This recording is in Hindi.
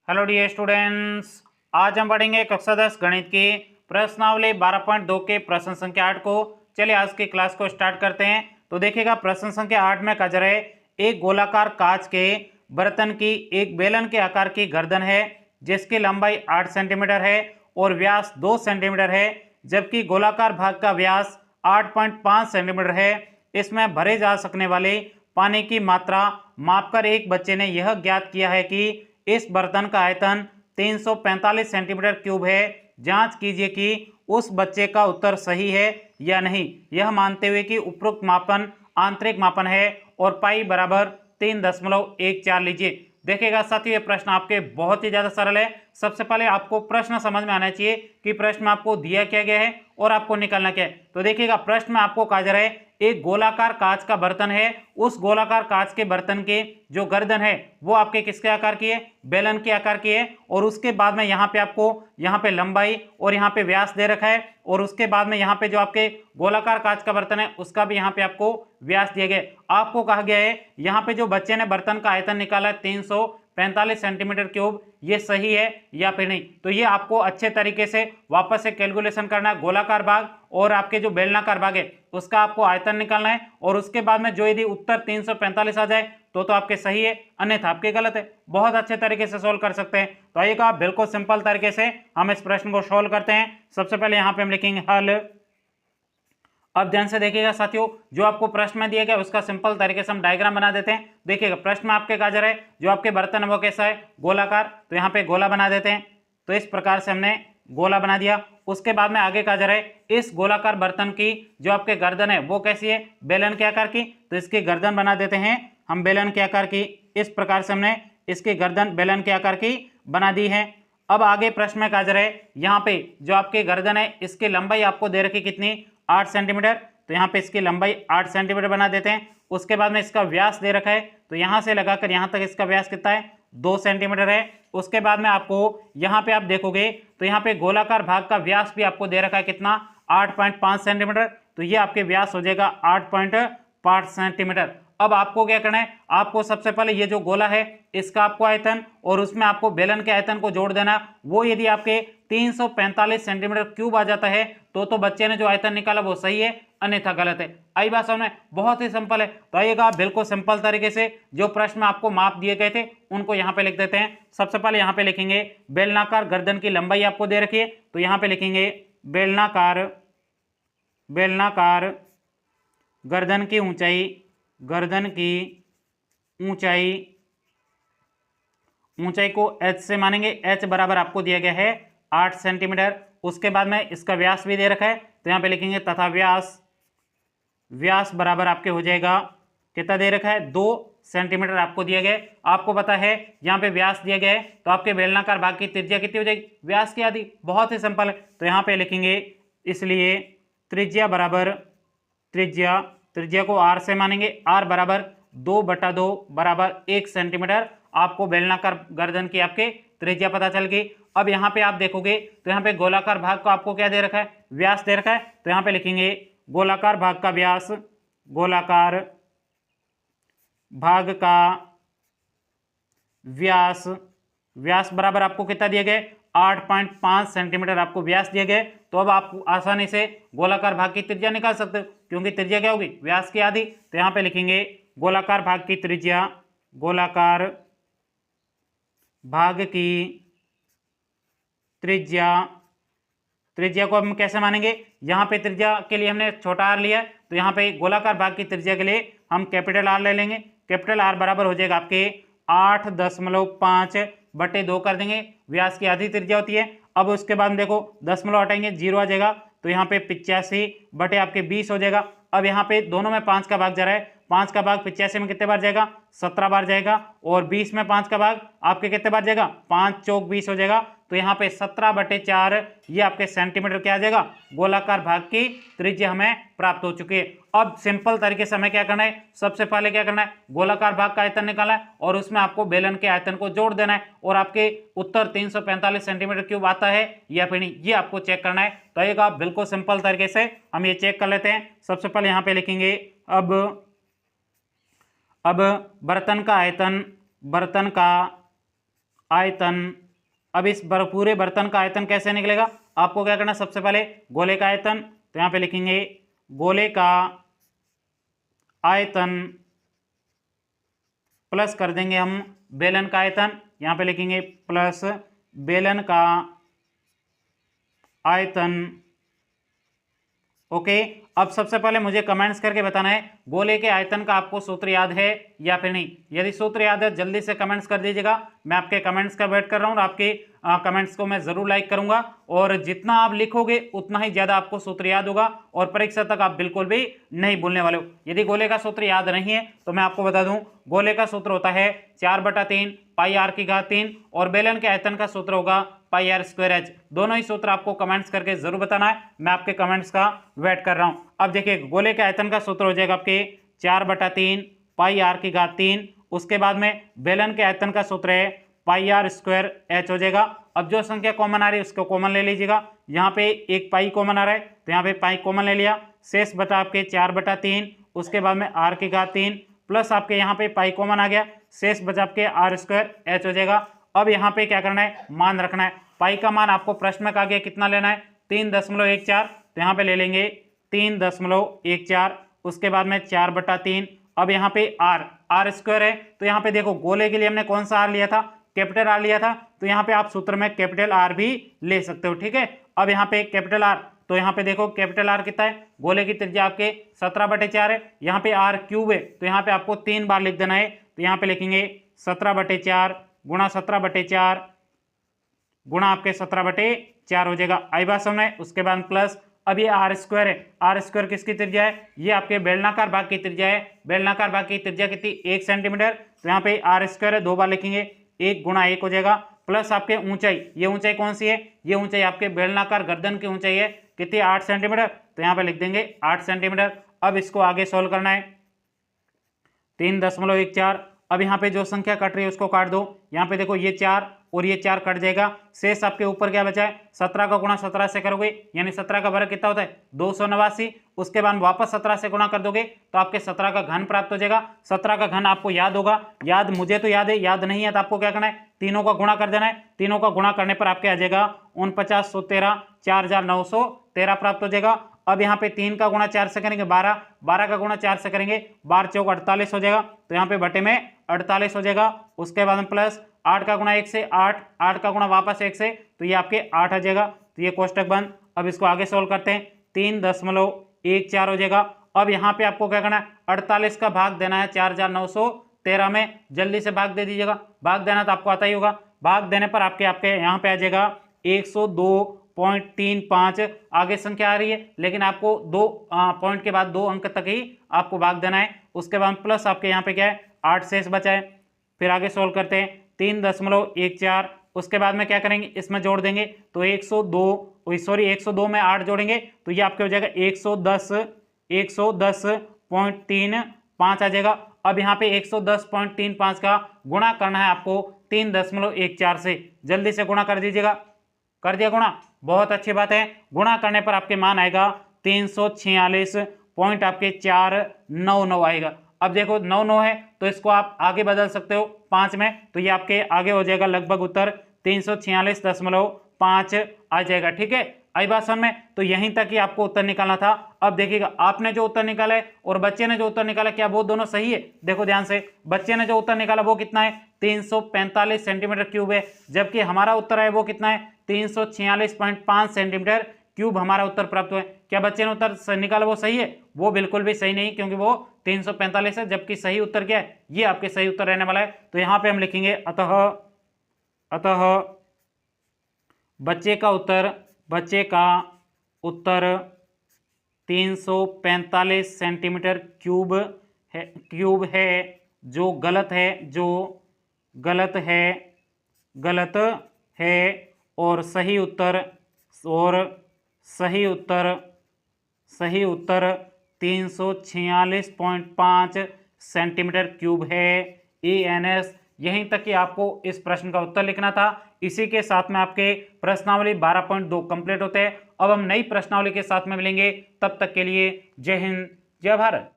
हेलो डियर स्टूडेंट्स, आज हम पढ़ेंगे कक्षा 10 गणित की प्रश्नावली 12.2 के प्रश्न संख्या 8 को। चलिए आज की क्लास को स्टार्ट करते हैं। तो देखिएगा प्रश्न संख्या 8 में कह रहे एक गोलाकार कांच के बर्तन की एक बेलन के आकार की गर्दन है जिसकी लंबाई 8 सेंटीमीटर है और व्यास 2 सेंटीमीटर है, जबकि गोलाकार भाग का व्यास 8.5 सेंटीमीटर है। इसमें भरे जा सकने वाले पानी की मात्रा मापकर एक बच्चे ने यह ज्ञात किया है कि इस बर्तन का आयतन 345 सेंटीमीटर क्यूब है। जांच कीजिए कि उस बच्चे का उत्तर सही है या नहीं, यह मानते हुए कि उपरोक्त मापन आंतरिक मापन है और पाई बराबर 3.14 लीजिए। देखिएगा साथियों, ये प्रश्न आपके बहुत ही ज्यादा सरल है। सबसे पहले आपको प्रश्न समझ में आना चाहिए कि प्रश्न में आपको दिया क्या गया है और आपको निकालना क्या है। तो देखिएगा प्रश्न में आपको कहा जा रहा है एक गोलाकार कांच का बर्तन है, उस गोलाकार कांच के बर्तन के जो गर्दन है वो आपके किसके आकार की है, बेलन के आकार की है। और उसके बाद में यहाँ पे आपको यहाँ पे लंबाई और यहाँ पे व्यास दे रखा है, और उसके बाद में यहाँ पे जो आपके गोलाकार कांच का बर्तन है उसका भी यहाँ पे आपको व्यास दिए गए। आपको कहा गया है यहाँ पे जो बच्चे ने बर्तन का आयतन निकाला है 345 सेंटीमीटर क्यूब, ये सही है या फिर नहीं। तो ये आपको अच्छे तरीके से वापस से कैलकुलेशन करना है। गोलाकार भाग और आपके जो बेलनाकार भाग है उसका आपको आयतन निकालना है, और उसके बाद में जो यदि उत्तर 345 आ जाए तो आपके सही है, अन्यथा आपके गलत है। बहुत अच्छे तरीके से सोल्व कर सकते हैं। तो आइएगा आप बिल्कुल सिंपल तरीके से हम इस प्रश्न को सोल्व करते हैं। सबसे पहले यहाँ पे हम लिखेंगे हल। अब ध्यान से देखिएगा साथियों, जो आपको प्रश्न में दिया गया उसका सिंपल तरीके से हम डायग्राम बना देते हैं। देखिएगा प्रश्न में आपके कहा जा रहा है जो आपके बर्तन है वो कैसा है, गोलाकार। तो यहाँ पे गोला बना देते हैं। तो इस प्रकार से हमने गोला बना दिया। उसके बाद में आगे कहा जा रहा है इस गोलाकार बर्तन की जो आपके गर्दन है वो कैसी है, बेलन के आकार की। तो इसकी गर्दन बना देते हैं हम बेलन के आकार की। इस प्रकार से हमने इसकी गर्दन बेलन के आकार की बना दी है। अब आगे प्रश्न में कहा जा रहा है यहाँ पे जो आपकी गर्दन है इसकी लंबाई आपको दे रखी कितनी, 8 सेंटीमीटर। तो यहाँ पे इसकी लंबाई 8 सेंटीमीटर बना देते हैं। उसके बाद में इसका व्यास दे रखा है, तो यहाँ से लगाकर यहाँ तक इसका व्यास कितना है, 2 सेंटीमीटर है। उसके बाद में आपको यहाँ पे आप देखोगे तो यहाँ पे गोलाकार भाग का व्यास भी आपको दे रखा है कितना, 8.5 सेंटीमीटर। तो ये आपके व्यास हो जाएगा 8.5 सेंटीमीटर। अब आपको क्या करना है, आपको सबसे पहले ये जो गोला है इसका आपको आयतन और उसमें आपको बेलन के आयतन को जोड़ देना। वो यदि आपके 345 सेंटीमीटर क्यूब आ जाता है तो बच्चे ने जो आयतन निकाला वो सही है, अन्यथा गलत है। आई बात समझ में, बहुत ही सिंपल है। तो आइएगा आप बिल्कुल सिंपल तरीके से जो प्रश्न में आपको माप दिए गए थे उनको यहाँ पे लिख देते हैं। सबसे पहले यहाँ पे लिखेंगे बेलनाकार गर्दन की लंबाई आपको दे रखी है, तो यहाँ पे लिखेंगे बेलनाकार गर्दन की ऊंचाई, गर्दन की ऊंचाई को h से मानेंगे। h बराबर आपको दिया गया है 8 सेंटीमीटर। उसके बाद में इसका व्यास भी दे रखा है, तो यहाँ पे लिखेंगे तथा व्यास बराबर आपके हो जाएगा कितना दे रखा है, 2 सेंटीमीटर आपको दिया गया। आपको पता है यहाँ पे व्यास दिया गया है, तो आपके बेलनाकार भाग की त्रिज्या कितनी हो जाएगी, व्यास की आधी। बहुत ही सिंपल है। तो यहाँ पे लिखेंगे इसलिए त्रिज्या बराबर त्रिज्या को r से मानेंगे। r बराबर 2/2 बराबर 1 सेंटीमीटर। आपको बेलनाकार गर्दन की आपके त्रिज्या पता चल गई। अब यहाँ पे आप देखोगे तो यहाँ पे गोलाकार भाग को आपको क्या दे रखा है, व्यास दे रखा है। तो यहाँ पे लिखेंगे गोलाकार भाग का व्यास, गोलाकार भाग का व्यास बराबर आपको कितना दिए गए, 8.5 सेंटीमीटर आपको व्यास दिए गए। तो अब आप आसानी से गोलाकार भाग की त्रिज्या निकाल सकते हो, क्योंकि त्रिज्या क्या होगी, व्यास की आधी। तो यहाँ पे लिखेंगे गोलाकार भाग की त्रिज्या, गोलाकार भाग की त्रिज्या को हम कैसे मानेंगे, यहाँ पे त्रिज्या के लिए हमने छोटा आर लिया है, तो यहाँ पे गोलाकार भाग की त्रिज्या के लिए हम कैपिटल आर ले लेंगे। कैपिटल आर बराबर हो जाएगा आपके 8.5/2 कर देंगे। व्यास की आधी त्रिज्या होती है। अब उसके बाद देखो दशमलव हटाएंगे, 0 आ जाएगा। तो यहाँ पे 85 आपके 20 हो जाएगा। अब यहाँ पे दोनों में 5 का भाग जा रहा है, 5 का भाग 85 में कितने बार जाएगा, 17 बार जाएगा। और 20 में 5 का भाग आपके कितने बार जाएगा, 5 चौक 20 हो जाएगा। तो यहाँ पे 17/4 ये आपके सेंटीमीटर क्या आ जाएगा, गोलाकार भाग की त्रिज्या हमें प्राप्त हो चुकी है। अब सिंपल तरीके से हमें क्या करना है, सबसे पहले क्या करना है, गोलाकार भाग का आयतन निकालना है और उसमें आपको बेलन के आयतन को जोड़ देना है, और आपके उत्तर 345 सेंटीमीटर क्यूब आता है या फिर नहीं, ये आपको चेक करना है। तो एक आप बिल्कुल सिंपल तरीके से हम ये चेक कर लेते हैं। सबसे पहले यहाँ पे लिखेंगे अब बर्तन का आयतन। अब इस पूरे बर्तन का आयतन कैसे निकलेगा, आपको क्या करना, सबसे पहले गोले का आयतन, तो यहां पे लिखेंगे गोले का आयतन प्लस कर देंगे हम बेलन का आयतन, यहां पे लिखेंगे प्लस बेलन का आयतन। ओके, अब सबसे पहले मुझे कमेंट्स करके बताना है गोले के आयतन का आपको सूत्र याद है या फिर नहीं। यदि सूत्र याद है जल्दी से कमेंट्स कर दीजिएगा, मैं आपके कमेंट्स का वेट कर रहा हूं और आपके कमेंट्स को मैं जरूर लाइक करूंगा। और जितना आप लिखोगे उतना ही ज्यादा आपको सूत्र याद होगा और परीक्षा तक आप बिल्कुल भी नहीं भूलने वाले हो। यदि गोले का सूत्र याद नहीं है तो मैं आपको बता दूं, गोले का सूत्र होता है 4/3 पाई आर की घात 3 और बेलन के आयतन का सूत्र होगा पाई आर स्क्वायर एच। दोनों ही सूत्र आपको कमेंट्स करके जरूर बताना है, मैं आपके कमेंट्स का वेट कर रहा हूं। अब देखिए गोले के आयतन का सूत्र हो जाएगा आपके 4/3 पाई आर की घात 3, उसके बाद में बेलन के आयतन का सूत्र है पाई आर स्क्वायर एच हो जाएगा। अब जो संख्या कॉमन आ रही है उसको कॉमन ले लीजिएगा, यहाँ पे एक पाई कॉमन आ रहा है तो यहाँ पे पाई कॉमन ले लिया, शेष बटा आपके 4/3, उसके बाद में आर की घात 3 प्लस आपके यहाँ पे पाई कॉमन आ गया, शेष बचा आपके आर स्क्वायर एच हो जाएगा। अब यहाँ पे क्या करना है, मान रखना है। पाई का मान आपको प्रश्न में कहा गया कितना लेना है, 3.14, तो यहाँ पे ले लेंगे 3.14, उसके बाद में 4/3। अब यहाँ पे आर स्क्वायर है तो यहाँ पे देखो गोले के लिए हमने कौन सा आर लिया था, कैपिटल आर लिया था, तो यहाँ पे आप सूत्र में कैपिटल आर भी ले सकते हो, ठीक है। अब यहाँ पे कैपिटल आर, तो यहाँ पे देखो कैपिटल आर कितना है, गोले की त्रिज्या आपके 17/4 है, यहाँ पे आर क्यूब है तो यहाँ पे आपको 3 बार लिख देना है, तो यहाँ पे लिखेंगे 17/4 गुणा 17/4 गुणा आपके 17/4 हो जाएगा। आई बात समझ में। उसके बाद प्लस, अब ये आर स्क्वायर है, आर स्क्वायर किसकी त्रिज्या है, ये आपके बेलनाकार भाग की त्रिज्या है। बेलनाकार भाग की त्रिज्या कितनी, 1 सेंटीमीटर, तो यहाँ पे आर स्क्वायर है 2 बार लिखेंगे, 1 गुणा 1 हो जाएगा, प्लस आपके ऊंचाई, ये ऊंचाई कौन सी है, ये ऊंचाई आपके बेलनाकार गर्दन की ऊंचाई है, कितनी 8 सेंटीमीटर, तो यहाँ पे लिख देंगे 8 सेंटीमीटर। अब इसको आगे सोल्व करना है, 3.14। अब यहाँ पे जो संख्या कट रही है उसको काट दो, यहाँ पे देखो ये 4 और ये 4 कट जाएगा, शेष आपके ऊपर क्या बचा है, 17 का गुणा 17 से करोगे यानी 17 का वर्ग कितना होता है 289, उसके बाद वापस 17 से गुणा कर दोगे तो आपके 17 का घन प्राप्त हो जाएगा। 17 का घन आपको याद होगा, याद मुझे तो याद है, याद नहीं है तो आपको क्या करना है, तीनों का गुणा कर देना है। तीनों का गुणा करने पर आपके आ जाएगा 4913, 4913 प्राप्त हो जाएगा। अब यहाँ पे 3 का गुणा 4 से करेंगे 12, 12 का गुणा 4 से करेंगे 12 चौक 48 हो जाएगा, तो यहाँ पे बटे में 48 हो जाएगा। उसके बाद में प्लस 8 का गुणा 1 से 8, 8 का गुणा वापस 1 से, तो ये आपके 8 आ जाएगा, तो ये कोष्टक बंद। अब इसको आगे सोल्व करते हैं, 3.14 हो जाएगा। अब यहाँ पे आपको क्या करना है, 48 का भाग देना है 4913 में, जल्दी से भाग दे दीजिएगा, भाग देना तो आपको आता ही होगा। भाग देने पर आपके यहाँ पे आ जाएगा 102.35, आगे संख्या आ रही है लेकिन आपको 2 पॉइंट के बाद 2 अंक तक ही आपको भाग देना है। उसके बाद प्लस आपके यहाँ पे क्या है, 8 शेष बचा है। फिर आगे सोल्व करते हैं, 3.14, उसके बाद में क्या करेंगे, इसमें जोड़ देंगे तो 102 में 8 जोड़ेंगे तो ये आपके हो जाएगा 110.35 आ जाएगा। अब यहाँ पे 110.35 का गुणा करना है आपको 3.14 से, जल्दी से गुणा कर दीजिएगा। कर दिया गुणा, बहुत अच्छी बात है। गुणा करने पर आपके मान आएगा 346.499 आएगा। अब देखो 99 है तो इसको आप आगे बदल सकते हो 5 में, तो ये आपके आगे हो जाएगा लगभग उत्तर 346.5 आ जाएगा, ठीक है। आई बात समझ में। तो यहीं तक ही आपको उत्तर निकालना था। अब देखिएगा आपने जो उत्तर निकाला है और बच्चे ने जो उत्तर निकाला, क्या वो दोनों सही है, देखो ध्यान से। बच्चे ने जो उत्तर निकाला वो कितना है, 345 सेंटीमीटर क्यूब है, जबकि हमारा उत्तर है वो कितना है, 346.5 सेंटीमीटर क्यूब हमारा उत्तर प्राप्त हुआ है। क्या बच्चे ने उत्तर निकाला वो सही है, वो बिल्कुल भी सही नहीं, क्योंकि वो 345 है, जबकि सही उत्तर क्या है, ये आपके सही उत्तर रहने वाला है। तो यहाँ पे हम लिखेंगे अतः बच्चे का उत्तर 345 सेंटीमीटर क्यूब है, जो गलत है और सही उत्तर 346.5 सेंटीमीटर क्यूब है, ANS। यहीं तक कि आपको इस प्रश्न का उत्तर लिखना था। इसी के साथ में आपके प्रश्नावली 12.2 कंप्लीट होते हैं। अब हम नई प्रश्नावली के साथ में मिलेंगे, तब तक के लिए जय हिंद, जय भारत।